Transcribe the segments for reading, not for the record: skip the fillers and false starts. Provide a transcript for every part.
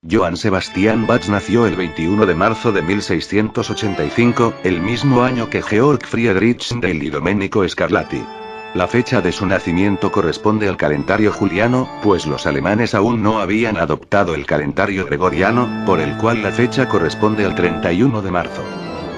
Johann Sebastian Bach nació el 21 de marzo de 1685, el mismo año que Georg Friedrich Händel y Domenico Scarlatti. La fecha de su nacimiento corresponde al calendario juliano, pues los alemanes aún no habían adoptado el calendario gregoriano, por el cual la fecha corresponde al 31 de marzo.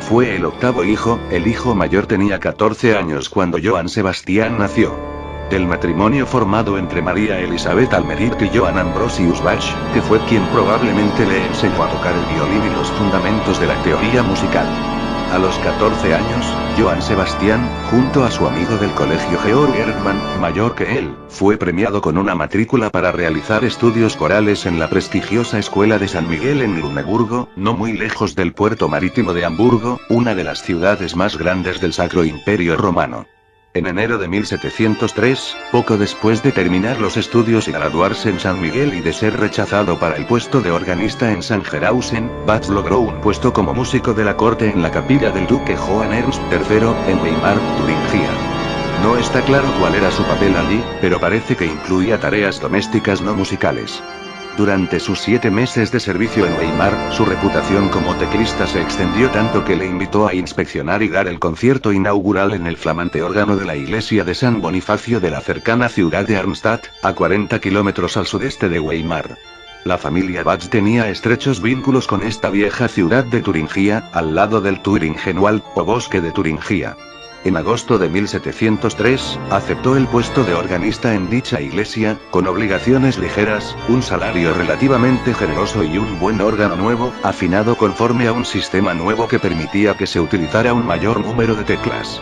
Fue el octavo hijo, el hijo mayor tenía 14 años cuando Johann Sebastian nació. Del matrimonio formado entre María Elizabeth Almeric y Johann Ambrosius Bach, que fue quien probablemente le enseñó a tocar el violín y los fundamentos de la teoría musical. A los 14 años, Johann Sebastian, junto a su amigo del colegio Georg Erdmann, mayor que él, fue premiado con una matrícula para realizar estudios corales en la prestigiosa Escuela de San Miguel en Luneburgo, no muy lejos del puerto marítimo de Hamburgo, una de las ciudades más grandes del Sacro Imperio Romano. En enero de 1703, poco después de terminar los estudios y graduarse en San Miguel y de ser rechazado para el puesto de organista en Sangerhausen, Bach logró un puesto como músico de la corte en la capilla del duque Johann Ernst III, en Weimar, Turingia. No está claro cuál era su papel allí, pero parece que incluía tareas domésticas no musicales. Durante sus 7 meses de servicio en Weimar, su reputación como teclista se extendió tanto que le invitó a inspeccionar y dar el concierto inaugural en el flamante órgano de la iglesia de San Bonifacio de la cercana ciudad de Arnstadt, a 40 kilómetros al sudeste de Weimar. La familia Bach tenía estrechos vínculos con esta vieja ciudad de Turingia, al lado del Thuringenwald, o bosque de Turingia. En agosto de 1703, aceptó el puesto de organista en dicha iglesia, con obligaciones ligeras, un salario relativamente generoso y un buen órgano nuevo, afinado conforme a un sistema nuevo que permitía que se utilizara un mayor número de teclas.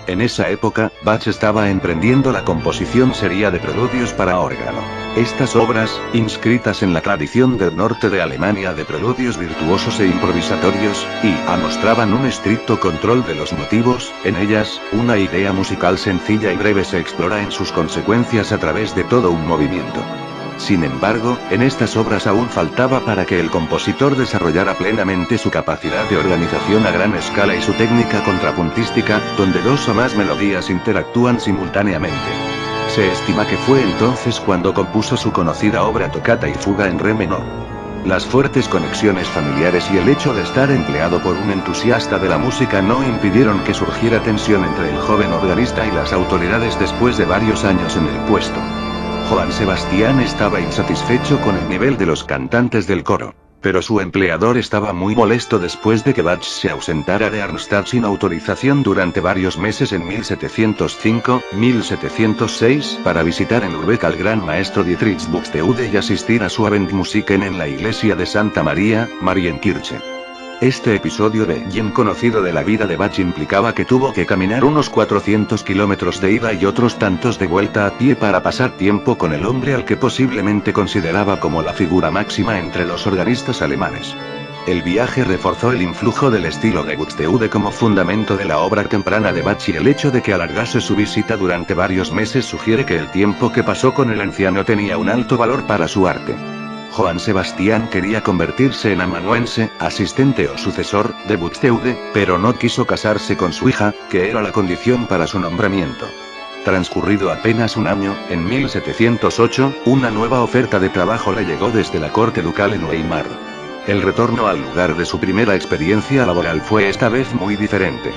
En esa época, Bach estaba emprendiendo la composición seria de preludios para órgano. Estas obras, inscritas en la tradición del norte de Alemania de preludios virtuosos e improvisatorios, mostraban un estricto control de los motivos. En ellas, una idea musical sencilla y breve se explora en sus consecuencias a través de todo un movimiento. Sin embargo, en estas obras aún faltaba para que el compositor desarrollara plenamente su capacidad de organización a gran escala y su técnica contrapuntística, donde 2 o más melodías interactúan simultáneamente. Se estima que fue entonces cuando compuso su conocida obra Tocata y Fuga en Re menor. Las fuertes conexiones familiares y el hecho de estar empleado por un entusiasta de la música no impidieron que surgiera tensión entre el joven organista y las autoridades después de varios años en el puesto. Johann Sebastian estaba insatisfecho con el nivel de los cantantes del coro, pero su empleador estaba muy molesto después de que Bach se ausentara de Arnstadt sin autorización durante varios meses en 1705-1706 para visitar en Lübeck al gran maestro Dietrich Buxtehude y asistir a su Abendmusiken en la iglesia de Santa María, Marienkirche. Este episodio bien conocido de la vida de Bach implicaba que tuvo que caminar unos 400 kilómetros de ida y otros tantos de vuelta a pie para pasar tiempo con el hombre al que posiblemente consideraba como la figura máxima entre los organistas alemanes. El viaje reforzó el influjo del estilo de Buxtehude como fundamento de la obra temprana de Bach y el hecho de que alargase su visita durante varios meses sugiere que el tiempo que pasó con el anciano tenía un alto valor para su arte. Johann Sebastian quería convertirse en amanuense, asistente o sucesor de Buxtehude, pero no quiso casarse con su hija, que era la condición para su nombramiento. Transcurrido apenas un año, en 1708, una nueva oferta de trabajo le llegó desde la corte ducal en Weimar. El retorno al lugar de su primera experiencia laboral fue esta vez muy diferente.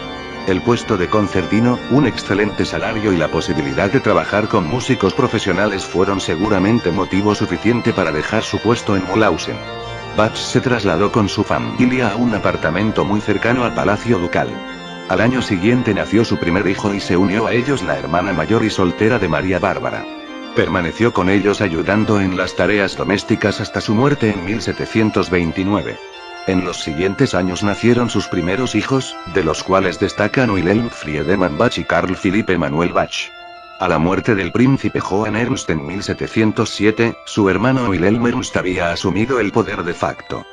El puesto de concertino, un excelente salario y la posibilidad de trabajar con músicos profesionales fueron seguramente motivo suficiente para dejar su puesto en Mühlhausen. Bach se trasladó con su familia a un apartamento muy cercano al Palacio Ducal. Al año siguiente nació su primer hijo y se unió a ellos la hermana mayor y soltera de María Bárbara. Permaneció con ellos ayudando en las tareas domésticas hasta su muerte en 1729. En los siguientes años nacieron sus primeros hijos, de los cuales destacan Wilhelm Friedemann Bach y Carl Philipp Emanuel Bach. A la muerte del príncipe Johann Ernst en 1707, su hermano Wilhelm Ernst había asumido el poder de facto.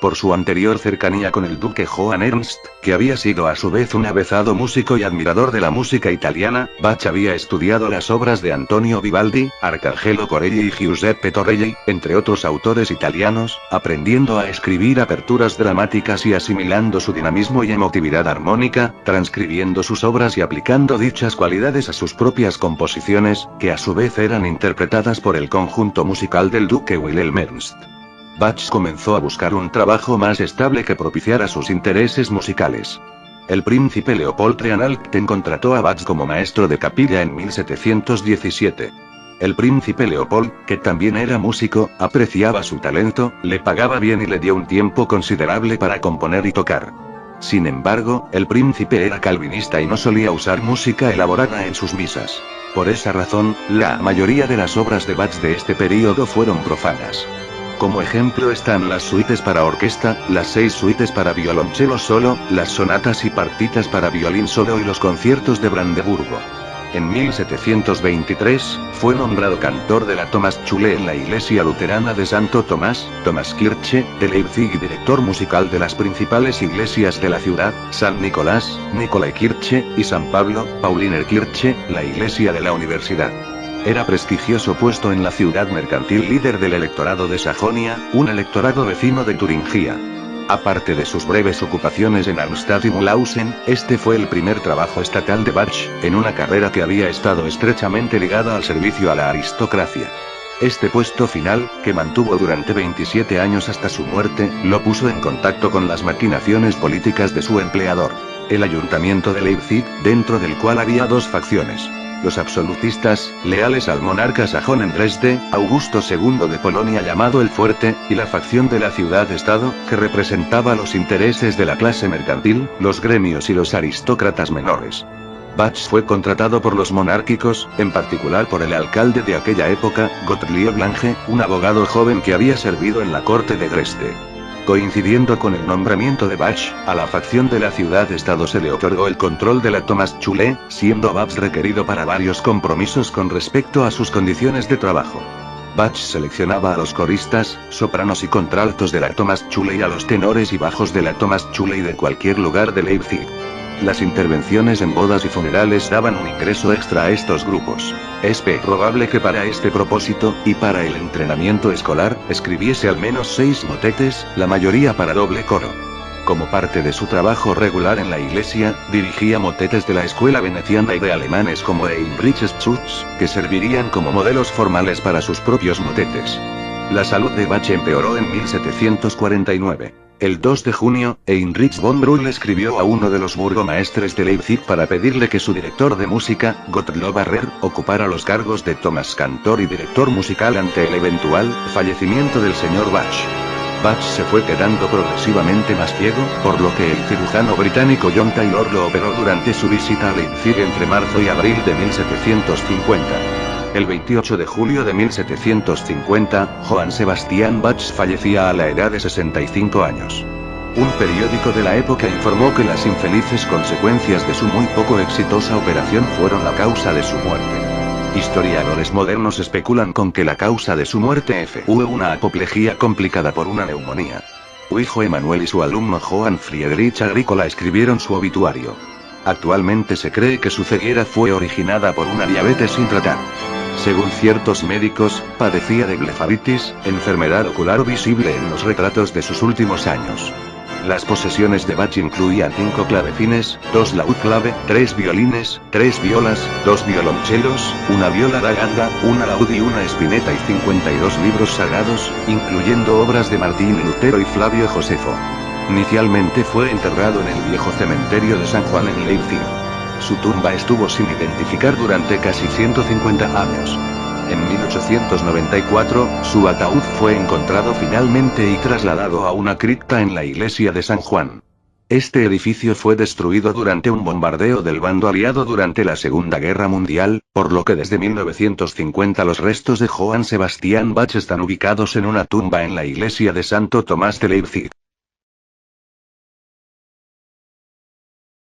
Por su anterior cercanía con el duque Johann Ernst, que había sido a su vez un avezado músico y admirador de la música italiana, Bach había estudiado las obras de Antonio Vivaldi, Arcangelo Corelli y Giuseppe Torelli, entre otros autores italianos, aprendiendo a escribir aperturas dramáticas y asimilando su dinamismo y emotividad armónica, transcribiendo sus obras y aplicando dichas cualidades a sus propias composiciones, que a su vez eran interpretadas por el conjunto musical del duque Wilhelm Ernst. Bach comenzó a buscar un trabajo más estable que propiciara sus intereses musicales. El príncipe Leopold Trianalten contrató a Bach como maestro de capilla en 1717. El príncipe Leopold, que también era músico, apreciaba su talento, le pagaba bien y le dio un tiempo considerable para componer y tocar. Sin embargo, el príncipe era calvinista y no solía usar música elaborada en sus misas. Por esa razón, la mayoría de las obras de Bach de este período fueron profanas. Como ejemplo están las suites para orquesta, las 6 suites para violonchelo solo, las sonatas y partitas para violín solo y los conciertos de Brandeburgo. En 1723, fue nombrado cantor de la Thomasschule en la iglesia luterana de Santo Tomás, Thomaskirche, de Leipzig y director musical de las principales iglesias de la ciudad, San Nicolás, Nikolaikirche, y San Pablo, Paulinerkirche, la iglesia de la universidad. Era prestigioso puesto en la ciudad mercantil líder del electorado de Sajonia, un electorado vecino de Turingia. Aparte de sus breves ocupaciones en Arnstadt y Mulhausen, este fue el primer trabajo estatal de Bach, en una carrera que había estado estrechamente ligada al servicio a la aristocracia. Este puesto final, que mantuvo durante 27 años hasta su muerte, lo puso en contacto con las maquinaciones políticas de su empleador, el ayuntamiento de Leipzig, dentro del cual había 2 facciones. Los absolutistas, leales al monarca sajón en Dresde, Augusto II de Polonia llamado el Fuerte, y la facción de la ciudad-estado, que representaba los intereses de la clase mercantil, los gremios y los aristócratas menores. Bach fue contratado por los monárquicos, en particular por el alcalde de aquella época, Gottlieb Lange, un abogado joven que había servido en la corte de Dresde. Coincidiendo con el nombramiento de Bach, a la facción de la ciudad-estado se le otorgó el control de la Thomasschule, siendo Bach requerido para varios compromisos con respecto a sus condiciones de trabajo. Bach seleccionaba a los coristas, sopranos y contraltos de la Thomasschule y a los tenores y bajos de la Thomasschule y de cualquier lugar de Leipzig. Las intervenciones en bodas y funerales daban un ingreso extra a estos grupos. Es probable que para este propósito, y para el entrenamiento escolar, escribiese al menos 6 motetes, la mayoría para doble coro. Como parte de su trabajo regular en la iglesia, dirigía motetes de la escuela veneciana y de alemanes como Heinrich Schütz, que servirían como modelos formales para sus propios motetes. La salud de Bach empeoró en 1749. El 2 de junio, Heinrich von Brühl escribió a uno de los burgomaestres de Leipzig para pedirle que su director de música, Gottlob Barrer, ocupara los cargos de Thomas Cantor y director musical ante el eventual fallecimiento del señor Bach. Bach se fue quedando progresivamente más ciego, por lo que el cirujano británico John Taylor lo operó durante su visita a Leipzig entre marzo y abril de 1750. El 28 de julio de 1750, Johann Sebastian Bach fallecía a la edad de 65 años. Un periódico de la época informó que las infelices consecuencias de su muy poco exitosa operación fueron la causa de su muerte. Historiadores modernos especulan con que la causa de su muerte fue una apoplejía complicada por una neumonía. Su hijo Emanuel y su alumno Johann Friedrich Agricola escribieron su obituario. Actualmente se cree que su ceguera fue originada por una diabetes sin tratar. Según ciertos médicos, padecía de blefaritis, enfermedad ocular visible en los retratos de sus últimos años. Las posesiones de Bach incluían 5 clavecines, 2 laúd clave, 3 violines, 3 violas, 2 violonchelos, una viola da gamba, una laúd y una espineta y 52 libros sagrados, incluyendo obras de Martín Lutero y Flavio Josefo. Inicialmente fue enterrado en el viejo cementerio de San Juan en Leipzig. Su tumba estuvo sin identificar durante casi 150 años. En 1894, su ataúd fue encontrado finalmente y trasladado a una cripta en la iglesia de San Juan. Este edificio fue destruido durante un bombardeo del bando aliado durante la Segunda Guerra Mundial, por lo que desde 1950 los restos de Johann Sebastian Bach están ubicados en una tumba en la iglesia de Santo Tomás de Leipzig.